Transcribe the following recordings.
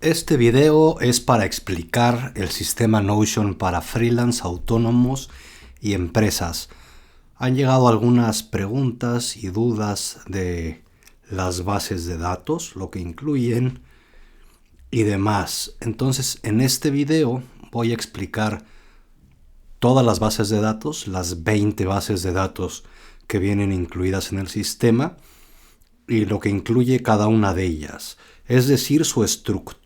Este video es para explicar el sistema Notion para freelance, autónomos y empresas. Han llegado algunas preguntas y dudas de las bases de datos, lo que incluyen y demás. Entonces, en este video voy a explicar todas las bases de datos, las 20 bases de datos que vienen incluidas en el sistema y lo que incluye cada una de ellas, es decir, su estructura,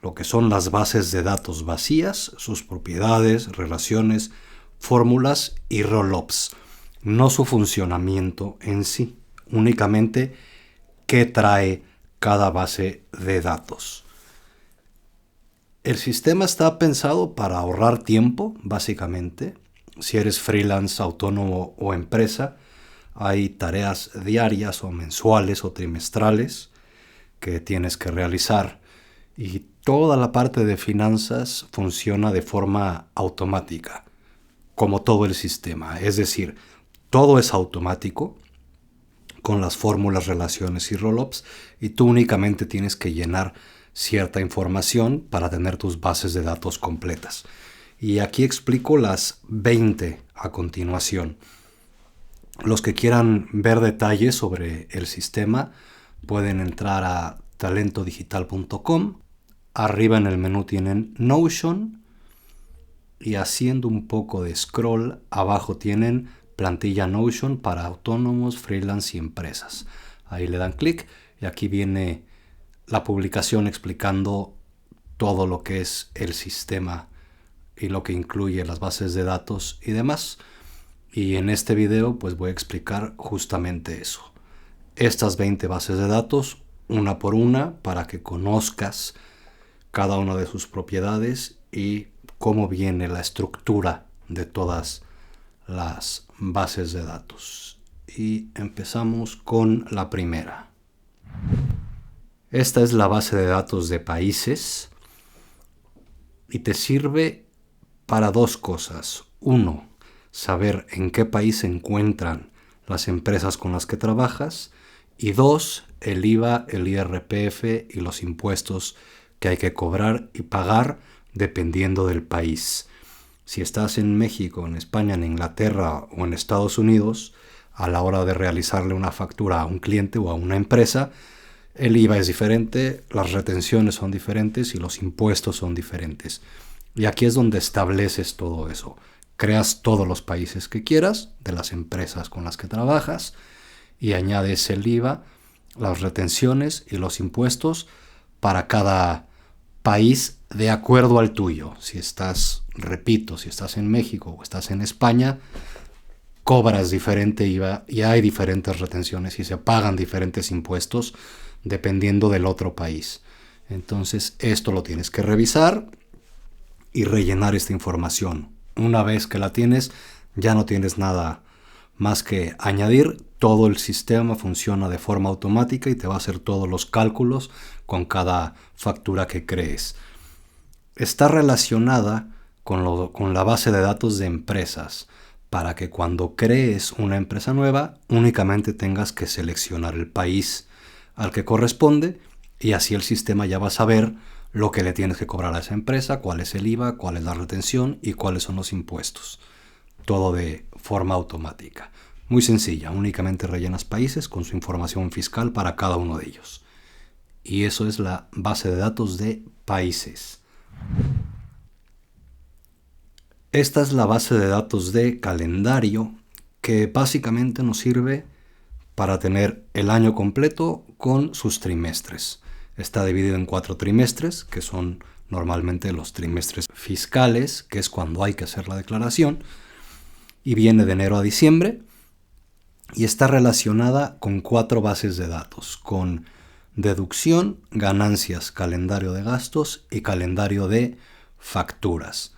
lo que son las bases de datos vacías, sus propiedades, relaciones, fórmulas y rollups, no su funcionamiento en sí, únicamente qué trae cada base de datos. El sistema está pensado para ahorrar tiempo, básicamente. Si eres freelance, autónomo o empresa, hay tareas diarias o mensuales o trimestrales que tienes que realizar y toda la parte de finanzas funciona de forma automática, como todo el sistema. Es decir, todo es automático con las fórmulas, relaciones y rollups y tú únicamente tienes que llenar cierta información para tener tus bases de datos completas. Y aquí explico las 20 a continuación. Los que quieran ver detalles sobre el sistema pueden entrar a talentodigital.com. Arriba en el menú tienen Notion y haciendo un poco de scroll abajo tienen plantilla Notion para autónomos, freelance y empresas. Ahí le dan clic y aquí viene la publicación explicando todo lo que es el sistema y lo que incluye las bases de datos y demás. Y en este video pues voy a explicar justamente eso. Estas 20 bases de datos, una por una, para que conozcas cada una de sus propiedades y cómo viene la estructura de todas las bases de datos. Y empezamos con la primera. Esta es la base de datos de países y te sirve para dos cosas. Uno, saber en qué país se encuentran las empresas con las que trabajas. Y dos, el IVA, el IRPF y los impuestos que hay que cobrar y pagar dependiendo del país. Si estás en México, en España, en Inglaterra o en Estados Unidos, a la hora de realizarle una factura a un cliente o a una empresa, el IVA es diferente, las retenciones son diferentes y los impuestos son diferentes. Y aquí es donde estableces todo eso. Creas todos los países que quieras de las empresas con las que trabajas y añades el IVA, las retenciones y los impuestos para cada país de acuerdo al tuyo. Si estás en México o estás en España, cobras diferente IVA y hay diferentes retenciones y se pagan diferentes impuestos dependiendo del otro país. Entonces esto lo tienes que revisar y rellenar esta información. Una vez que la tienes, ya no tienes nada más que añadir. Todo el sistema funciona de forma automática y te va a hacer todos los cálculos con cada factura que crees. Está relacionada con la base de datos de empresas para que cuando crees una empresa nueva únicamente tengas que seleccionar el país al que corresponde y así el sistema ya va a saber lo que le tienes que cobrar a esa empresa, cuál es el IVA, cuál es la retención y cuáles son los impuestos. Todo de forma automática. Muy sencilla, únicamente rellenas países con su información fiscal para cada uno de ellos. Y eso es la base de datos de países. Esta es la base de datos de calendario que básicamente nos sirve para tener el año completo con sus trimestres. Está dividido en 4 trimestres, que son normalmente los trimestres fiscales, que es cuando hay que hacer la declaración, y viene de enero a diciembre, y está relacionada con 4 bases de datos, con deducción, ganancias, calendario de gastos y calendario de facturas.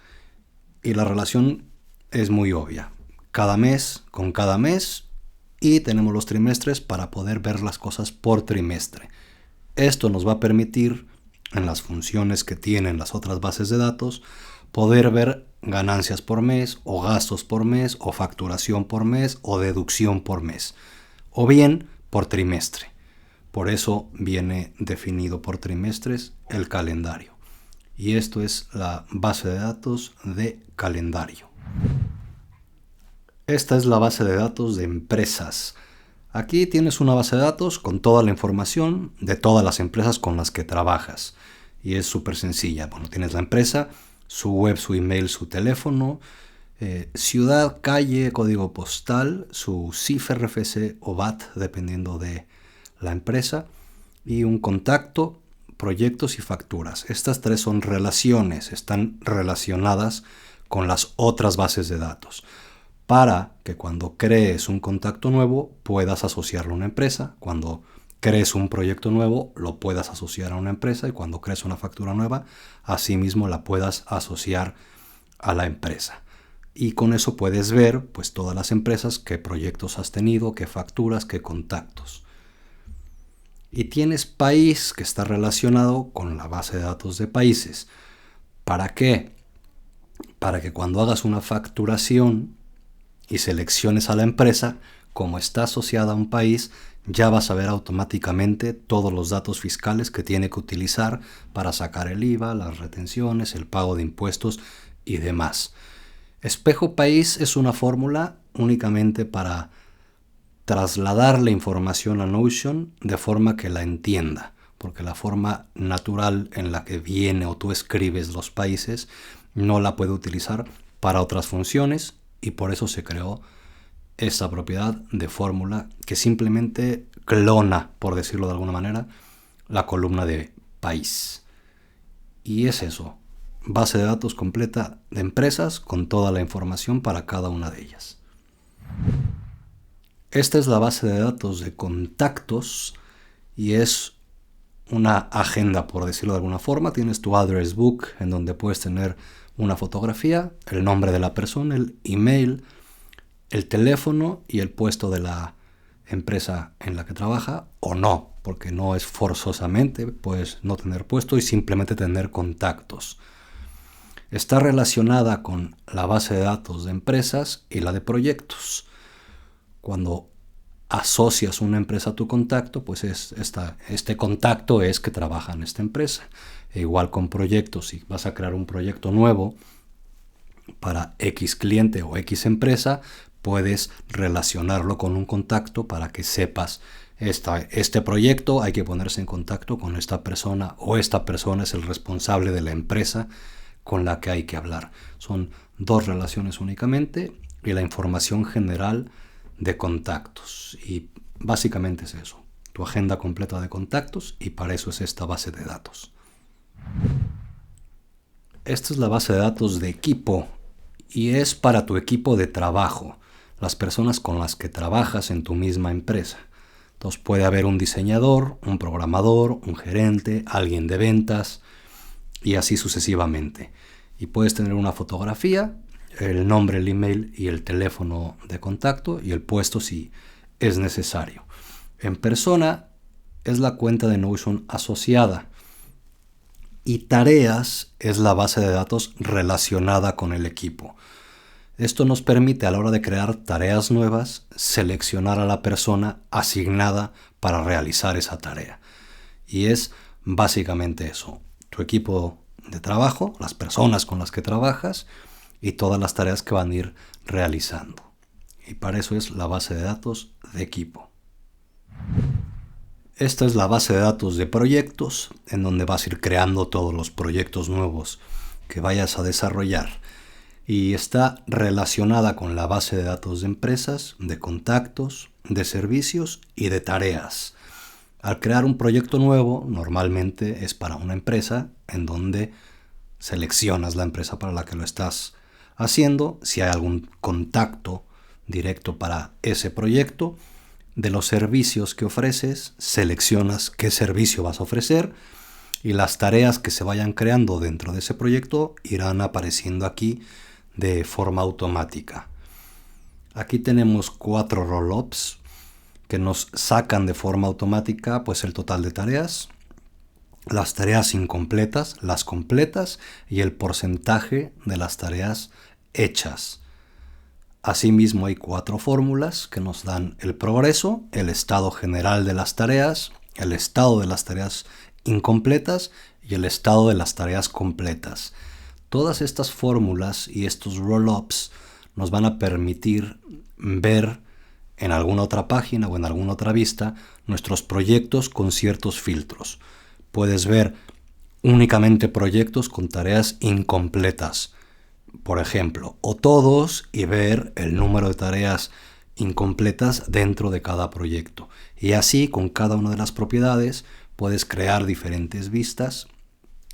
Y la relación es muy obvia. Cada mes con cada mes y tenemos los trimestres para poder ver las cosas por trimestre. Esto nos va a permitir, en las funciones que tienen las otras bases de datos, poder ver ganancias por mes, o gastos por mes, o facturación por mes, o deducción por mes, o bien por trimestre. Por eso viene definido por trimestres el calendario. Y esto es la base de datos de calendario. Esta es la base de datos de empresas. Aquí tienes una base de datos con toda la información de todas las empresas con las que trabajas. Y es súper sencilla. Bueno, tienes la empresa, su web, su email, su teléfono, ciudad, calle, código postal, su CIF, RFC o VAT, dependiendo de la empresa, y un contacto, proyectos y facturas. Estas tres son relaciones, están relacionadas con las otras bases de datos, para que cuando crees un contacto nuevo puedas asociarlo a una empresa, cuando crees un proyecto nuevo lo puedas asociar a una empresa y cuando crees una factura nueva, asimismo la puedas asociar a la empresa. Y con eso puedes ver pues todas las empresas, qué proyectos has tenido, qué facturas, qué contactos. Y tienes país que está relacionado con la base de datos de países. ¿Para qué? Para que cuando hagas una facturación y selecciones a la empresa, como está asociada a un país, ya vas a ver automáticamente todos los datos fiscales que tiene que utilizar para sacar el IVA, las retenciones, el pago de impuestos y demás. Espejo país es una fórmula únicamente para trasladar la información a Notion de forma que la entienda, porque la forma natural en la que viene o tú escribes los países no la puede utilizar para otras funciones y por eso se creó esta propiedad de fórmula que simplemente clona, por decirlo de alguna manera, la columna de país. Y es eso, base de datos completa de empresas con toda la información para cada una de ellas. Esta es la base de datos de contactos y es una agenda, por decirlo de alguna forma. Tienes tu address book en donde puedes tener una fotografía, el nombre de la persona, el email, el teléfono y el puesto de la empresa en la que trabaja o no, porque no es forzosamente, puedes no tener puesto y simplemente tener contactos. Está relacionada con la base de datos de empresas y la de proyectos. Cuando asocias una empresa a tu contacto, pues este contacto es que trabaja en esta empresa. E igual con proyectos, si vas a crear un proyecto nuevo para X cliente o X empresa, puedes relacionarlo con un contacto para que sepas este proyecto hay que ponerse en contacto con esta persona o esta persona es el responsable de la empresa con la que hay que hablar. Son dos relaciones únicamente y la información general de contactos. Y básicamente es eso, tu agenda completa de contactos y para eso es esta base de datos. Esta es la base de datos de equipo y es para tu equipo de trabajo, las personas con las que trabajas en tu misma empresa. Entonces puede haber un diseñador, un programador, un gerente, alguien de ventas y así sucesivamente. Y puedes tener una fotografía, el nombre, el email y el teléfono de contacto y el puesto si es necesario. En persona es la cuenta de Notion asociada y tareas es la base de datos relacionada con el equipo. Esto nos permite a la hora de crear tareas nuevas seleccionar a la persona asignada para realizar esa tarea. Y es básicamente eso, tu equipo de trabajo, las personas con las que trabajas y todas las tareas que van a ir realizando. Y para eso es la base de datos de equipo. Esta es la base de datos de proyectos, en donde vas a ir creando todos los proyectos nuevos que vayas a desarrollar. Y está relacionada con la base de datos de empresas, de contactos, de servicios y de tareas. Al crear un proyecto nuevo, normalmente es para una empresa, en donde seleccionas la empresa para la que lo estás haciendo, si hay algún contacto directo para ese proyecto. De los servicios que ofreces, seleccionas qué servicio vas a ofrecer y las tareas que se vayan creando dentro de ese proyecto irán apareciendo aquí de forma automática. Aquí tenemos 4 roll-ups que nos sacan de forma automática pues el total de tareas, las tareas incompletas, las completas y el porcentaje de las tareas hechas. Asimismo hay 4 fórmulas que nos dan el progreso, el estado general de las tareas, el estado de las tareas incompletas y el estado de las tareas completas. Todas estas fórmulas y estos roll-ups nos van a permitir ver en alguna otra página o en alguna otra vista nuestros proyectos con ciertos filtros. Puedes ver únicamente proyectos con tareas incompletas, por ejemplo, o todos, y ver el número de tareas incompletas dentro de cada proyecto. Y así, con cada una de las propiedades, puedes crear diferentes vistas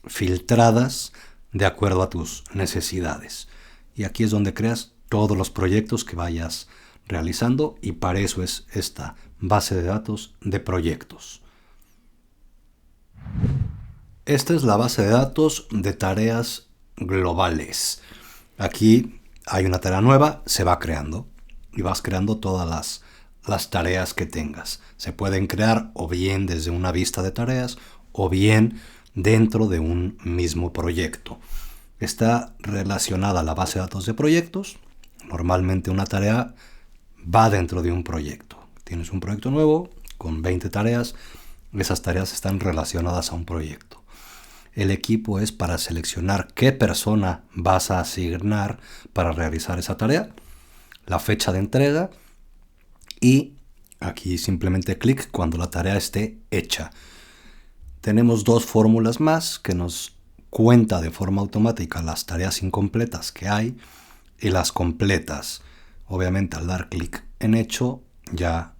filtradas de acuerdo a tus necesidades. Y aquí es donde creas todos los proyectos que vayas realizando, y para eso es esta base de datos de proyectos. Esta es la base de datos de tareas globales. Aquí hay una tarea nueva, se va creando y vas creando todas las tareas que tengas. Se pueden crear o bien desde una vista de tareas o bien dentro de un mismo proyecto. Está relacionada a la base de datos de proyectos. Normalmente una tarea va dentro de un proyecto. Tienes un proyecto nuevo con 20 tareas. Esas tareas están relacionadas a un proyecto. El equipo es para seleccionar qué persona vas a asignar para realizar esa tarea, la fecha de entrega y aquí simplemente clic cuando la tarea esté hecha. Tenemos dos fórmulas más que nos cuenta de forma automática las tareas incompletas que hay y las completas. Obviamente al dar clic en hecho ya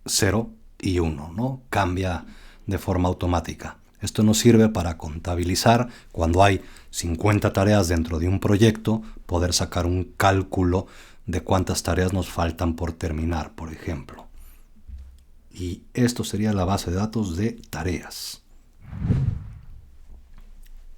0 y 1, ¿no? Cambia de forma automática. Esto nos sirve para contabilizar cuando hay 50 tareas dentro de un proyecto, poder sacar un cálculo de cuántas tareas nos faltan por terminar, por ejemplo. Y esto sería la base de datos de tareas.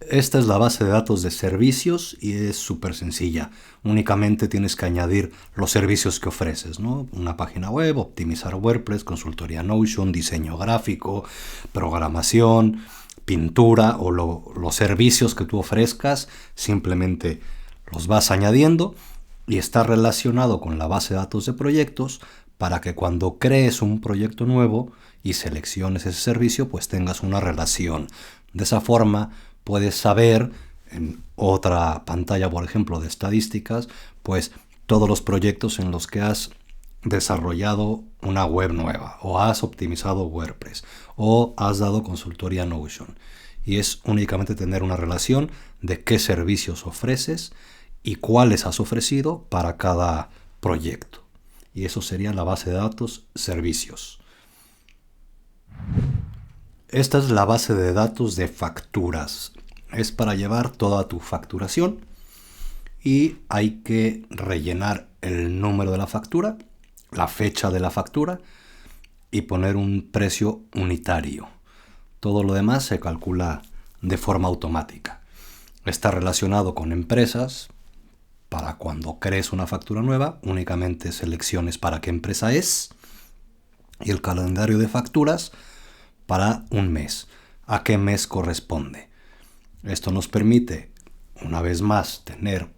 Esta es la base de datos de servicios y es súper sencilla. Únicamente tienes que añadir los servicios que ofreces, ¿no? Una página web, optimizar WordPress, consultoría Notion, diseño gráfico, programación, pintura o los servicios que tú ofrezcas. Simplemente los vas añadiendo y está relacionado con la base de datos de proyectos para que cuando crees un proyecto nuevo y selecciones ese servicio, pues tengas una relación. De esa forma puedes saber en otra pantalla, por ejemplo, de estadísticas, pues todos los proyectos en los que has desarrollado una web nueva o has optimizado WordPress o has dado consultoría Notion. Y es únicamente tener una relación de qué servicios ofreces y cuáles has ofrecido para cada proyecto. Y eso sería la base de datos servicios. Esta es la base de datos de facturas. Es para llevar toda tu facturación y hay que rellenar el número de la factura, la fecha de la factura y poner un precio unitario. Todo lo demás se calcula de forma automática. Está relacionado con empresas. Para cuando crees una factura nueva, únicamente selecciones para qué empresa es y el calendario de facturas para un mes. ¿A qué mes corresponde? Esto nos permite, una vez más, tener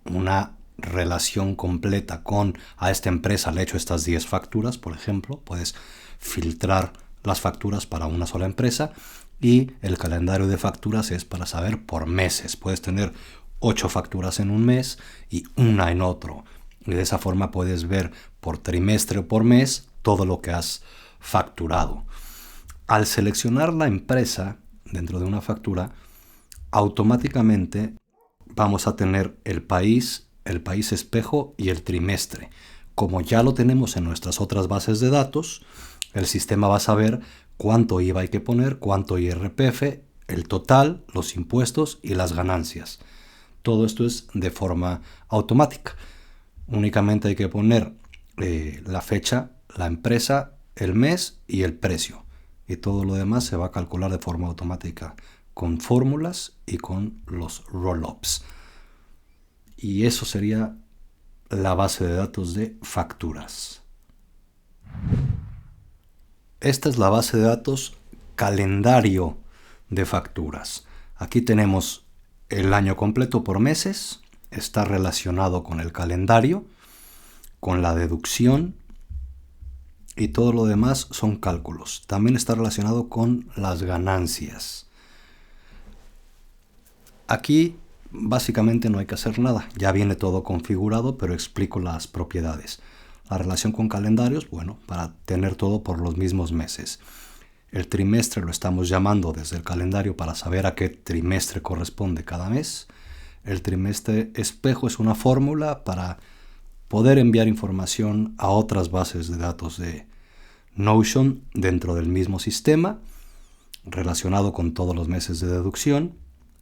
una relación completa con a esta empresa le he hecho estas 10 facturas, por ejemplo. Puedes filtrar las facturas para una sola empresa y el calendario de facturas es para saber por meses. Puedes tener 8 facturas en un mes y una en otro. Y de esa forma puedes ver por trimestre o por mes todo lo que has facturado. Al seleccionar la empresa dentro de una factura, automáticamente vamos a tener el país espejo y el trimestre. Como ya lo tenemos en nuestras otras bases de datos, el sistema va a saber cuánto IVA hay que poner, cuánto IRPF, el total, los impuestos y las ganancias. Todo esto es de forma automática. Únicamente hay que poner la fecha, la empresa, el mes y el precio. Y todo lo demás se va a calcular de forma automática con fórmulas y con los roll-ups. Y eso sería la base de datos de facturas. Esta es la base de datos calendario de facturas. Aquí tenemos el año completo por meses. Está relacionado con el calendario, con la deducción y todo lo demás son cálculos. También está relacionado con las ganancias. Aquí básicamente no hay que hacer nada, ya viene todo configurado, pero explico las propiedades. La relación con calendarios, bueno, para tener todo por los mismos meses. El trimestre lo estamos llamando desde el calendario para saber a qué trimestre corresponde cada mes. El trimestre espejo es una fórmula para poder enviar información a otras bases de datos de Notion dentro del mismo sistema, relacionado con todos los meses de deducción.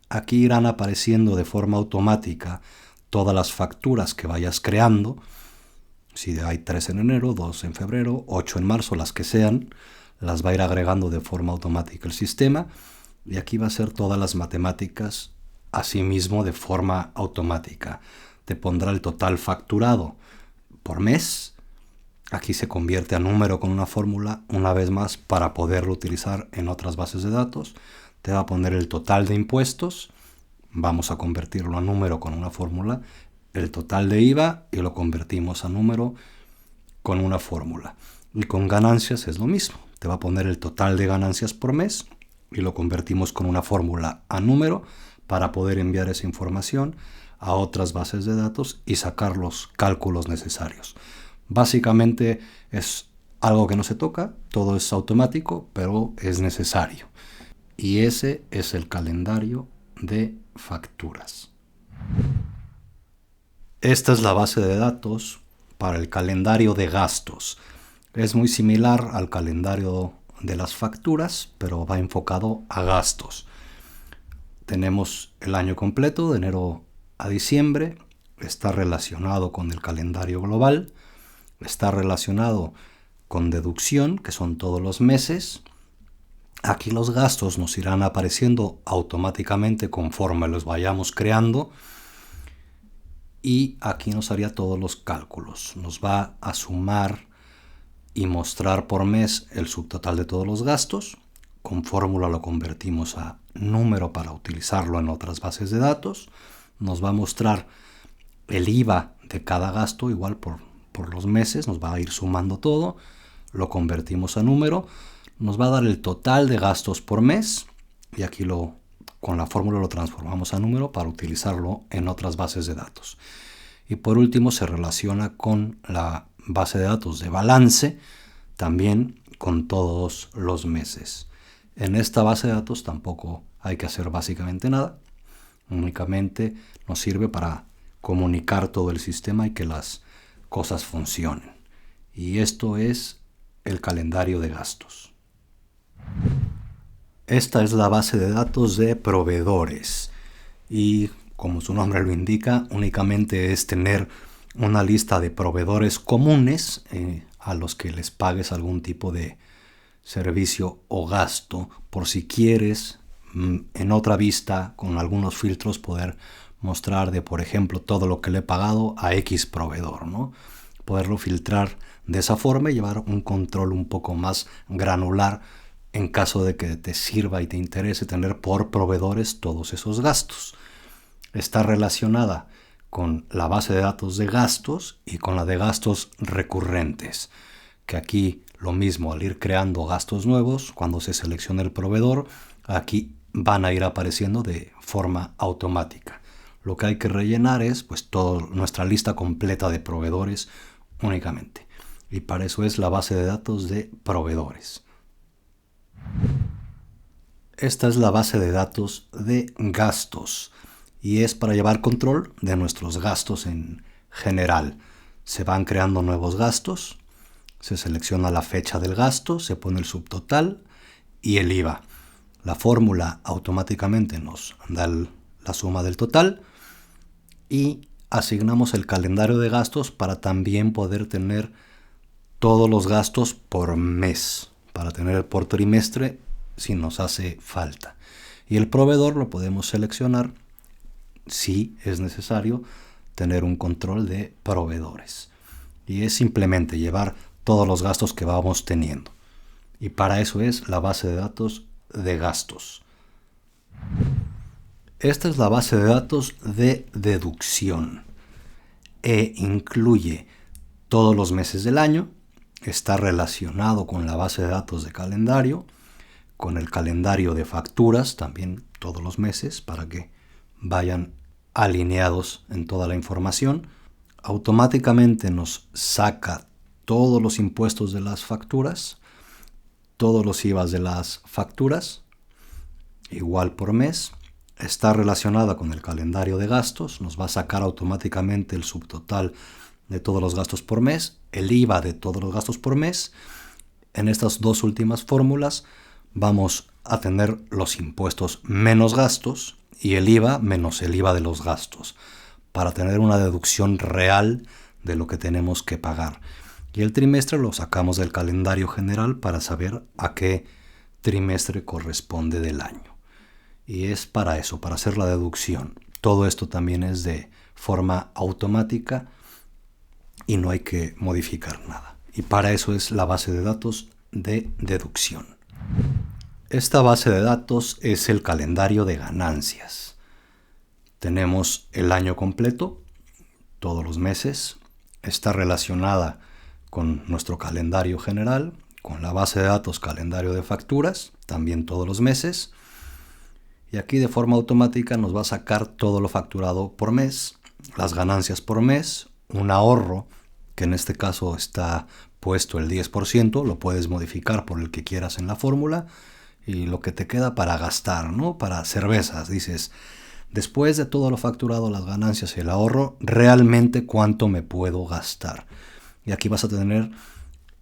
Aquí irán apareciendo de forma automática todas las facturas que vayas creando. Si hay 3 en enero, 2 en febrero, 8 en marzo, las que sean, las va a ir agregando de forma automática el sistema. Y aquí va a ser todas las matemáticas asimismo de forma automática. Te pondrá el total facturado por mes. Aquí se convierte a número con una fórmula una vez más para poderlo utilizar en otras bases de datos. Te va a poner el total de impuestos, vamos a convertirlo a número con una fórmula, el total de IVA y lo convertimos a número con una fórmula. Y con ganancias es lo mismo, te va a poner el total de ganancias por mes y lo convertimos con una fórmula a número para poder enviar esa información a otras bases de datos y sacar los cálculos necesarios. Básicamente es algo que no se toca, todo es automático, pero es necesario. Y ese es el calendario de facturas. Esta es la base de datos para el calendario de gastos. Es muy similar al calendario de las facturas, pero va enfocado a gastos. Tenemos el año completo, de enero a diciembre. Está relacionado con el calendario global. Está relacionado con deducción, que son todos los meses. Aquí los gastos nos irán apareciendo automáticamente conforme los vayamos creando. Y aquí nos haría todos los cálculos. Nos va a sumar y mostrar por mes el subtotal de todos los gastos. Con fórmula lo convertimos a número para utilizarlo en otras bases de datos. Nos va a mostrar el IVA de cada gasto, igual por los meses. Nos va a ir sumando todo. Lo convertimos a número. Nos va a dar el total de gastos por mes. Y aquí con la fórmula lo transformamos a número para utilizarlo en otras bases de datos. Y por último se relaciona con la base de datos de balance, también con todos los meses. En esta base de datos tampoco hay que hacer básicamente nada. Únicamente nos sirve para comunicar todo el sistema y que las cosas funcionen. Y esto es el calendario de gastos. Esta es la base de datos de proveedores y, como su nombre lo indica, únicamente es tener una lista de proveedores comunes a los que les pagues algún tipo de servicio o gasto, por si quieres en otra vista con algunos filtros poder mostrar por ejemplo, todo lo que le he pagado a X proveedor, ¿no? Poderlo filtrar de esa forma y llevar un control un poco más granular en caso de que te sirva y te interese tener por proveedores todos esos gastos. Está relacionada con la base de datos de gastos y con la de gastos recurrentes, que aquí lo mismo, al ir creando gastos nuevos, cuando se selecciona el proveedor, aquí van a ir apareciendo de forma automática. Lo que hay que rellenar es toda nuestra lista completa de proveedores únicamente. Y para eso es la base de datos de proveedores. Esta es la base de datos de gastos y es para llevar control de nuestros gastos en general. Se van creando nuevos gastos, se selecciona la fecha del gasto, se pone el subtotal y el IVA. La fórmula automáticamente nos da la suma del total y asignamos el calendario de gastos para también poder tener todos los gastos por mes, para tener por trimestre si nos hace falta. Y el proveedor lo podemos seleccionar si es necesario tener un control de proveedores. Y es simplemente llevar todos los gastos que vamos teniendo. Y para eso es la base de datos de gastos. Esta es la base de datos de deducción. Incluye todos los meses del año, está relacionado con la base de datos de calendario, con el calendario de facturas también todos los meses para que vayan alineados en toda la información. Automáticamente nos saca todos los impuestos de las facturas, todos los IVAs de las facturas, igual por mes. Está relacionada con el calendario de gastos, nos va a sacar automáticamente el subtotal de todos los gastos por mes, el IVA de todos los gastos por mes. En estas dos últimas fórmulas vamos a tener los impuestos menos gastos y el IVA menos el IVA de los gastos, para tener una deducción real de lo que tenemos que pagar. Y el trimestre lo sacamos del calendario general para saber a qué trimestre corresponde del año. Y es para eso, para hacer la deducción. Todo esto también es de forma automática y no hay que modificar nada. Y para eso es la base de datos de deducción. Esta base de datos es el calendario de ganancias. Tenemos el año completo, todos los meses. Está relacionada con nuestro calendario general, con la base de datos calendario de facturas, también todos los meses. Y aquí de forma automática nos va a sacar todo lo facturado por mes, las ganancias por mes, un ahorro, que en este caso está puesto el 10%, lo puedes modificar por el que quieras en la fórmula, y lo que te queda para gastar, ¿no? Para cervezas, dices, después de todo lo facturado, las ganancias y el ahorro, ¿realmente cuánto me puedo gastar? Y aquí vas a tener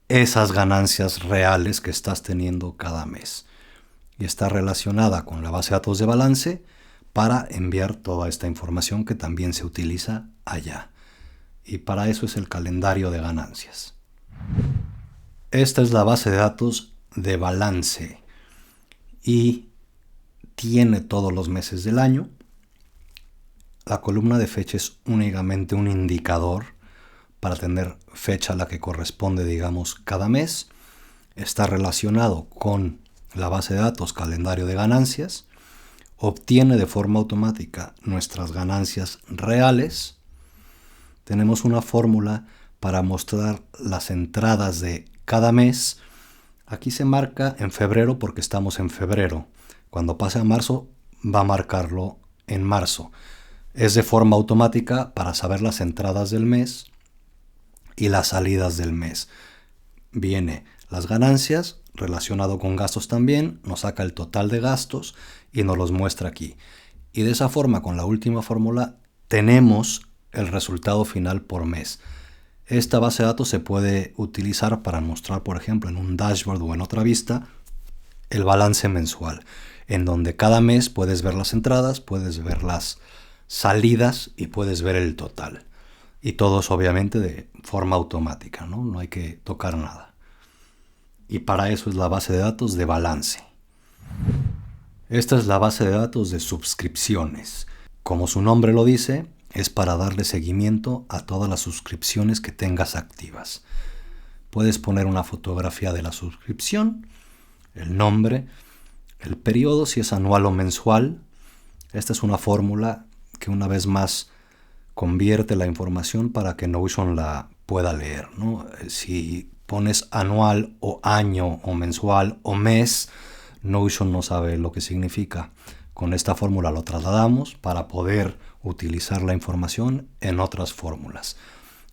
esas ganancias reales que estás teniendo cada mes. Y está relacionada con la base de datos de balance para enviar toda esta información que también se utiliza allá. Y para eso es el calendario de ganancias. Esta es la base de datos de balance y tiene todos los meses del año. La columna de fecha es únicamente un indicador para tener fecha a la que corresponde, digamos, cada mes. Está relacionado con la base de datos calendario de ganancias, obtiene de forma automática nuestras ganancias reales. Tenemos una fórmula para mostrar las entradas de cada mes. Aquí se marca en febrero porque estamos en febrero. Cuando pase a marzo va a marcarlo en marzo. Es de forma automática para saber las entradas del mes y las salidas del mes. Viene las ganancias, relacionado con gastos también, nos saca el total de gastos y nos los muestra aquí. Y de esa forma, con la última fórmula, tenemos el resultado final por mes. Esta base de datos se puede utilizar para mostrar, por ejemplo, en un dashboard o en otra vista, el balance mensual, en donde cada mes puedes ver las entradas, puedes ver las salidas y puedes ver el total. Y todo es obviamente de forma automática, ¿no? No hay que tocar nada. Y para eso es la base de datos de balance. Esta es la base de datos de suscripciones. Como su nombre lo dice, es para darle seguimiento a todas las suscripciones que tengas activas. Puedes poner una fotografía de la suscripción, el nombre, el periodo, si es anual o mensual. Esta es una fórmula que una vez más convierte la información para que Notion la pueda leer, ¿no? Si pones anual o año o mensual o mes, Notion no sabe lo que significa. Con esta fórmula lo trasladamos para poder utilizar la información en otras fórmulas.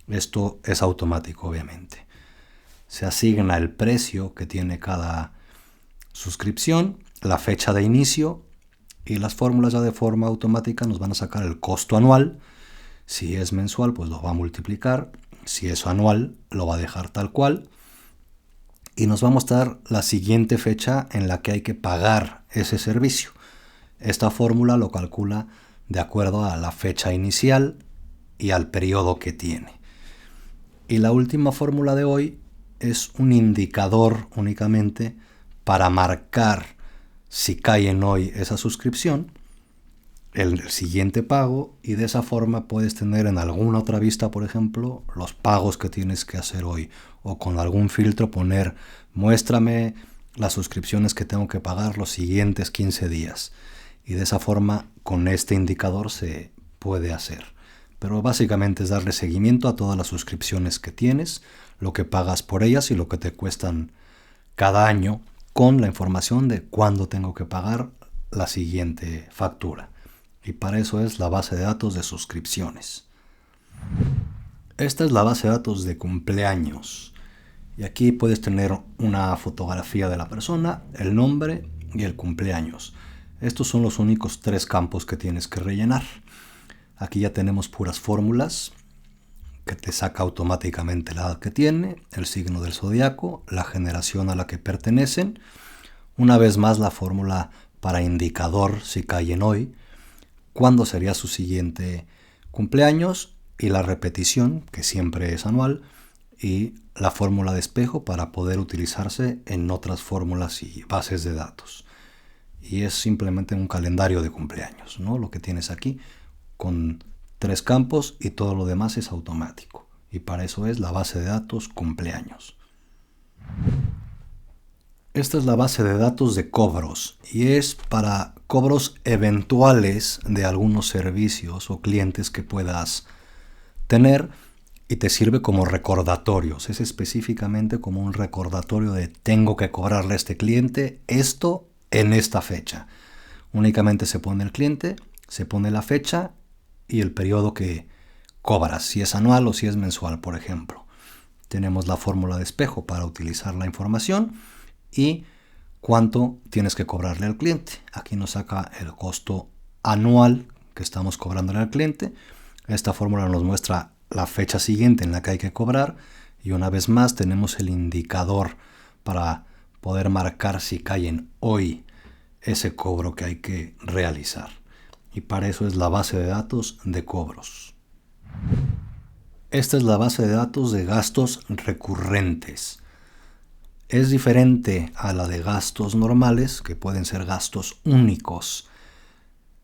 Esto es automático, obviamente. Se asigna el precio que tiene cada suscripción, la fecha de inicio, y las fórmulas ya de forma automática nos van a sacar el costo anual. Si es mensual, pues lo va a multiplicar. Si es anual, lo va a dejar tal cual. Y nos va a mostrar la siguiente fecha en la que hay que pagar ese servicio. Esta fórmula lo calcula de acuerdo a la fecha inicial y al periodo que tiene. Y la última fórmula de hoy es un indicador únicamente para marcar si cae en hoy esa suscripción, el siguiente pago, y de esa forma puedes tener en alguna otra vista, por ejemplo, los pagos que tienes que hacer hoy, o con algún filtro poner muéstrame las suscripciones que tengo que pagar los siguientes 15 días, y de esa forma con este indicador se puede hacer. Pero básicamente es darle seguimiento a todas las suscripciones que tienes, lo que pagas por ellas y lo que te cuestan cada año, con la información de cuándo tengo que pagar la siguiente factura. Y para eso es la base de datos de suscripciones. Esta es la base de datos de cumpleaños. Y aquí puedes tener una fotografía de la persona, el nombre y el cumpleaños. Estos son los únicos 3 campos que tienes que rellenar. Aquí ya tenemos puras fórmulas que te saca automáticamente la edad que tiene, el signo del zodiaco, la generación a la que pertenecen. Una vez más la fórmula para indicador si cae en hoy, cuándo sería su siguiente cumpleaños y la repetición, que siempre es anual, y la fórmula de espejo para poder utilizarse en otras fórmulas y bases de datos. Y es simplemente un calendario de cumpleaños, ¿no? Lo que tienes aquí con 3 campos y todo lo demás es automático. Y para eso es la base de datos cumpleaños. Esta es la base de datos de cobros y es para cobros eventuales de algunos servicios o clientes que puedas tener y te sirve como recordatorios. Es específicamente como un recordatorio de tengo que cobrarle a este cliente esto en esta fecha. Únicamente se pone el cliente, se pone la fecha y el periodo que cobras, si es anual o si es mensual, por ejemplo. Tenemos la fórmula de espejo para utilizar la información y cuánto tienes que cobrarle al cliente. Aquí nos saca el costo anual que estamos cobrándole al cliente. Esta fórmula nos muestra la fecha siguiente en la que hay que cobrar y una vez más tenemos el indicador para poder marcar si cae en hoy ese cobro que hay que realizar. Y para eso es la base de datos de cobros. Esta es la base de datos de gastos recurrentes. Es diferente a la de gastos normales, que pueden ser gastos únicos.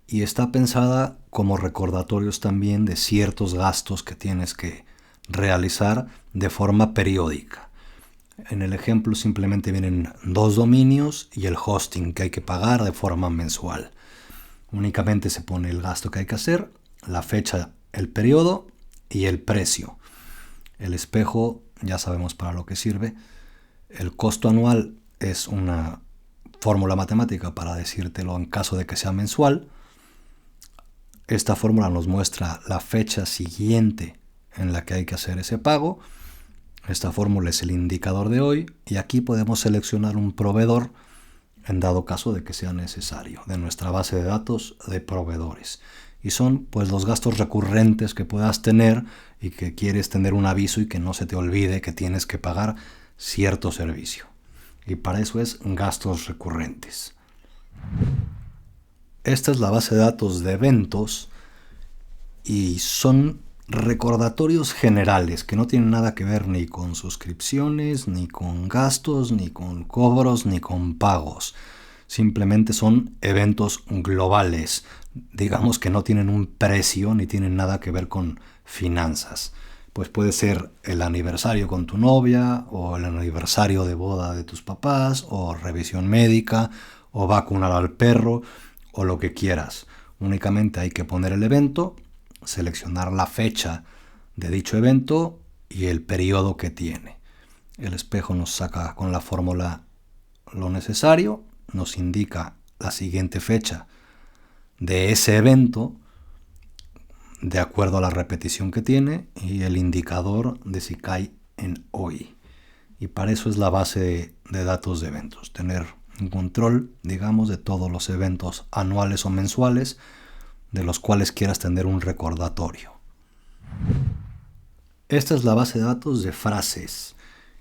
Y está pensada como recordatorios también de ciertos gastos que tienes que realizar de forma periódica. En el ejemplo simplemente vienen 2 dominios y el hosting que hay que pagar de forma mensual. Únicamente se pone el gasto que hay que hacer, la fecha, el periodo y el precio. El espejo ya sabemos para lo que sirve. El costo anual es una fórmula matemática para decírtelo en caso de que sea mensual. Esta fórmula nos muestra la fecha siguiente en la que hay que hacer ese pago. Esta fórmula es el indicador de hoy y aquí podemos seleccionar un proveedor en dado caso de que sea necesario, de nuestra base de datos de proveedores. Y son pues los gastos recurrentes que puedas tener y que quieres tener un aviso y que no se te olvide que tienes que pagar cierto servicio. Y para eso es gastos recurrentes. Esta es la base de datos de eventos y son recordatorios generales que no tienen nada que ver ni con suscripciones, ni con gastos, ni con cobros, ni con pagos. Simplemente son eventos globales, digamos que no tienen un precio ni tienen nada que ver con finanzas. Pues puede ser el aniversario con tu novia, o el aniversario de boda de tus papás, o revisión médica, o vacunar al perro, o lo que quieras. Únicamente hay que poner el evento, seleccionar la fecha de dicho evento y el periodo que tiene. El espejo nos saca con la fórmula lo necesario, nos indica la siguiente fecha de ese evento de acuerdo a la repetición que tiene y el indicador de si cae en hoy. Y para eso es la base de datos de eventos, tener un control, digamos, de todos los eventos anuales o mensuales de los cuales quieras tener un recordatorio. Esta es la base de datos de frases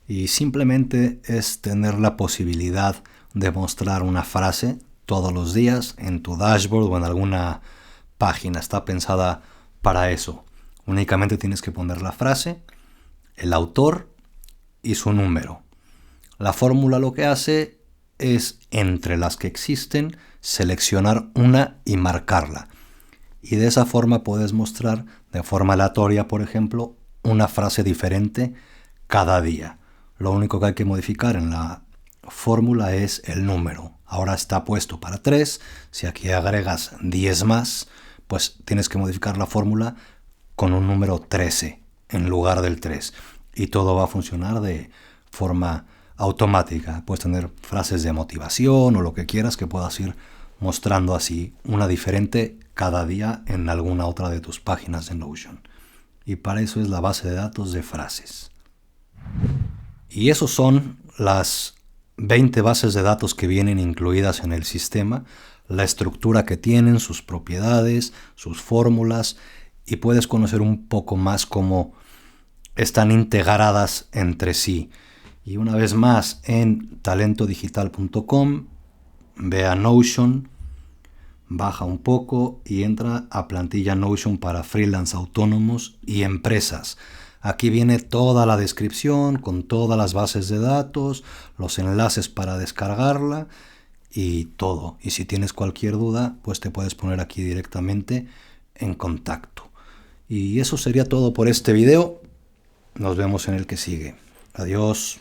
y simplemente es tener la posibilidad de mostrar una frase todos los días en tu dashboard o en alguna página. Está pensada para eso. Únicamente tienes que poner la frase, el autor y su número. La fórmula lo que hace es, entre las que existen, seleccionar una y marcarla. Y de esa forma puedes mostrar de forma aleatoria, por ejemplo, una frase diferente cada día. Lo único que hay que modificar en la fórmula es el número. Ahora está puesto para 3. Si aquí agregas 10 más, pues tienes que modificar la fórmula con un número 13 en lugar del 3. y todo va a funcionar de forma automática. Puedes tener frases de motivación o lo que quieras que puedas ir mostrando así, una diferente cada día en alguna otra de tus páginas de Notion. Y para eso es la base de datos de frases. Y esos son las 20 bases de datos que vienen incluidas en el sistema, la estructura que tienen, sus propiedades, sus fórmulas, y puedes conocer un poco más cómo están integradas entre sí. Y una vez más, en talentodigital.com, ve a Notion, baja un poco y entra a plantilla Notion para freelance autónomos y empresas. Aquí viene toda la descripción con todas las bases de datos, los enlaces para descargarla y todo. Y si tienes cualquier duda, pues te puedes poner aquí directamente en contacto. Y eso sería todo por este video. Nos vemos en el que sigue. Adiós.